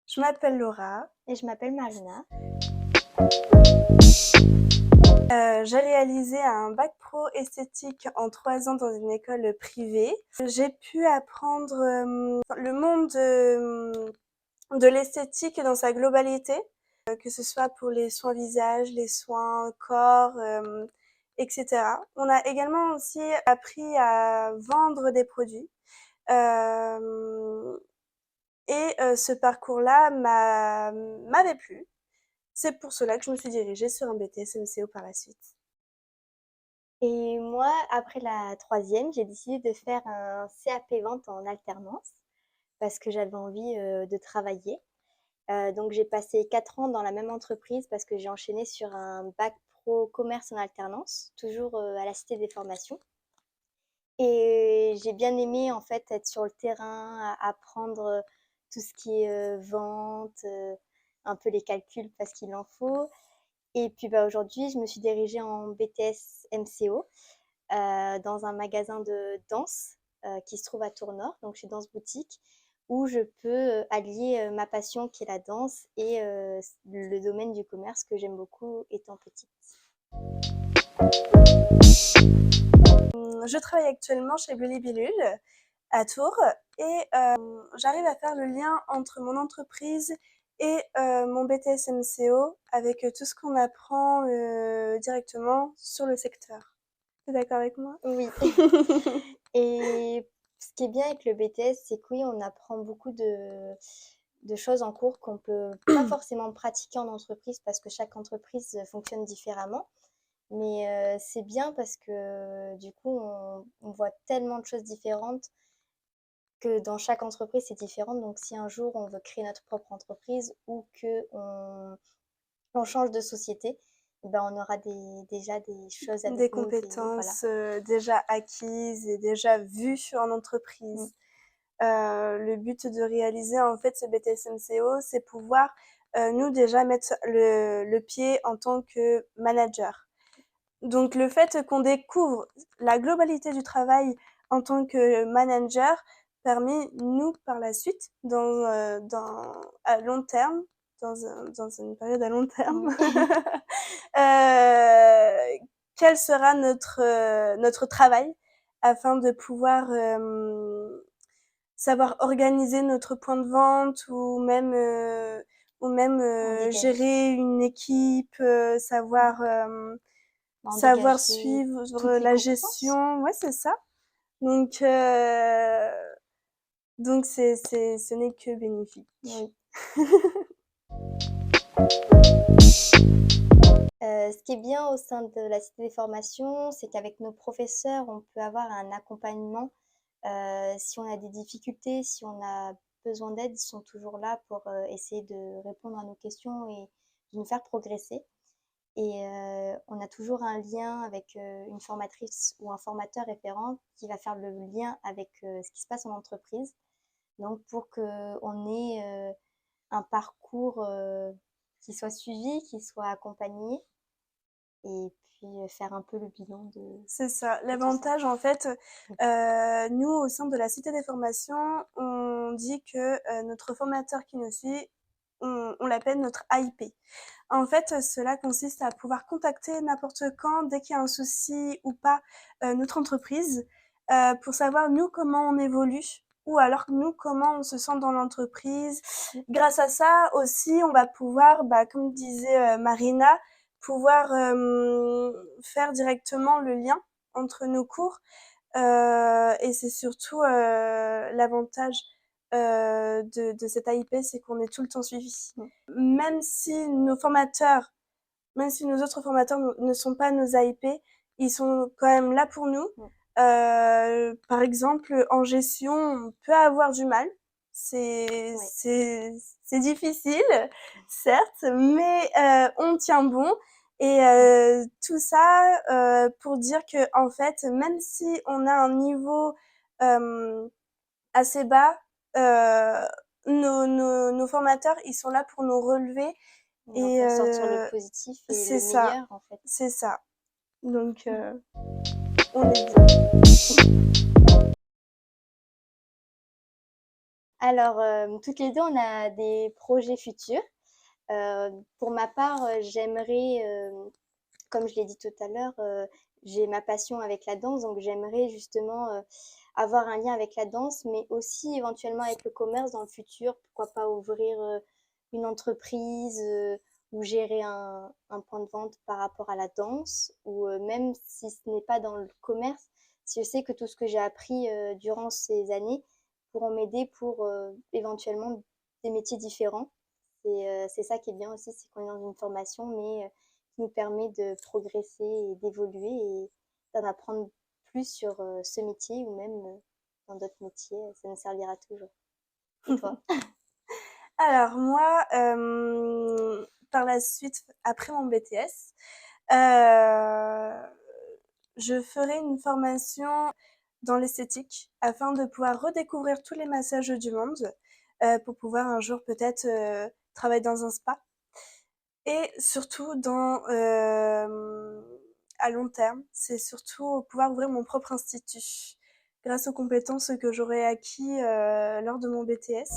Je m'appelle Laura. Et je m'appelle Marina. J'ai réalisé un bac pro esthétique en 3 ans dans une école privée. J'ai pu apprendre le monde de l'esthétique dans sa globalité, que ce soit pour les soins visage, les soins corps, etc. On a également aussi appris à vendre des produits. Ce parcours-là m'avait plu. C'est pour cela que je me suis dirigée sur un BTS MCO par la suite. Et moi, après la troisième, j'ai décidé de faire un CAP vente en alternance parce que j'avais envie de travailler. Donc j'ai passé 4 ans dans la même entreprise parce que j'ai enchaîné sur un bac pro commerce en alternance, toujours à la Cité des Formations. Et j'ai bien aimé en fait être sur le terrain, apprendre tout ce qui est vente, un peu les calculs parce qu'il en faut. Et puis aujourd'hui, je me suis dirigée en BTS MCO dans un magasin de danse qui se trouve à Tournord, donc chez Danse Boutique, où je peux allier ma passion qui est la danse et le domaine du commerce que j'aime beaucoup étant petite. Je travaille actuellement chez Bleu Billule à Tours et j'arrive à faire le lien entre mon entreprise et mon BTS MCO avec tout ce qu'on apprend directement sur le secteur. Tu es d'accord avec moi? Oui. Et ce qui est bien avec le BTS, c'est que oui, on apprend beaucoup de choses en cours qu'on peut pas forcément pratiquer en entreprise parce que chaque entreprise fonctionne différemment. Mais c'est bien parce que du coup, on voit tellement de choses différentes que dans chaque entreprise, c'est différent. Donc si un jour on veut créer notre propre entreprise ou on change de société, eh ben, on aura déjà des choses Des avec nous. Voilà. compétences déjà acquises et déjà vues en entreprise. Le but de réaliser en fait ce BTS MCO, c'est pouvoir nous déjà mettre le pied en tant que manager. Donc le fait qu'on découvre la globalité du travail en tant que manager permet nous par la suite, à long terme, dans une période à long terme, quel sera notre travail afin de pouvoir savoir organiser notre point de vente ou même gérer une équipe, savoir suivre la gestion. Ouais, c'est ça. Donc, ce n'est que bénéfique. Oui. Ce qui est bien au sein de la Cité des Formations, c'est qu'avec nos professeurs, on peut avoir un accompagnement. Si on a des difficultés, si on a besoin d'aide, ils sont toujours là pour essayer de répondre à nos questions et de nous faire progresser. Et on a toujours un lien avec une formatrice ou un formateur référent qui va faire le lien avec ce qui se passe en entreprise. Donc pour qu'on ait un parcours qui soit suivi, qui soit accompagné et puis faire un peu le bilan de. C'est ça. L'avantage, en fait, nous, au sein de la Cité des Formations, on dit que notre formateur qui nous suit, on l'appelle notre AIP. En fait, cela consiste à pouvoir contacter n'importe quand, dès qu'il y a un souci ou pas, notre entreprise, pour savoir nous comment on évolue ou alors nous comment on se sent dans l'entreprise. Grâce à ça aussi, on va pouvoir, comme disait Marina, pouvoir faire directement le lien entre nos cours. Et c'est surtout l'avantage de cette AIP, c'est qu'on est tout le temps suivi. Même si même si nos autres formateurs ne sont pas nos AIP, ils sont quand même là pour nous. Par exemple, en gestion, on peut avoir du mal. C'est difficile, certes, mais on tient bon. Et tout ça pour dire que en fait, même si on a un niveau assez bas, nos formateurs, ils sont là pour nous relever. Et pour sortir le positif et c'est le ça, meilleur en fait. c'est ça. Donc, on est bien. Alors, toutes les deux, on a des projets futurs. Pour ma part, j'aimerais, comme je l'ai dit tout à l'heure, j'ai ma passion avec la danse, donc j'aimerais justement avoir un lien avec la danse, mais aussi éventuellement avec le commerce dans le futur. Pourquoi pas ouvrir une entreprise ou gérer un point de vente par rapport à la danse, ou même si ce n'est pas dans le commerce, si je sais que tout ce que j'ai appris durant ces années pourront m'aider pour éventuellement des métiers différents. C'est ça qui est bien aussi, c'est qu'on est dans une formation, mais qui nous permet de progresser et d'évoluer et d'en apprendre plus sur ce métier ou même dans d'autres métiers. Ça nous servira toujours. Et toi? Alors moi, par la suite, après mon BTS, euh, je ferai une formation dans l'esthétique afin de pouvoir redécouvrir tous les massages du monde pour pouvoir un jour peut-être travailler dans un spa et surtout à long terme, c'est surtout pouvoir ouvrir mon propre institut grâce aux compétences que j'aurai acquis lors de mon BTS.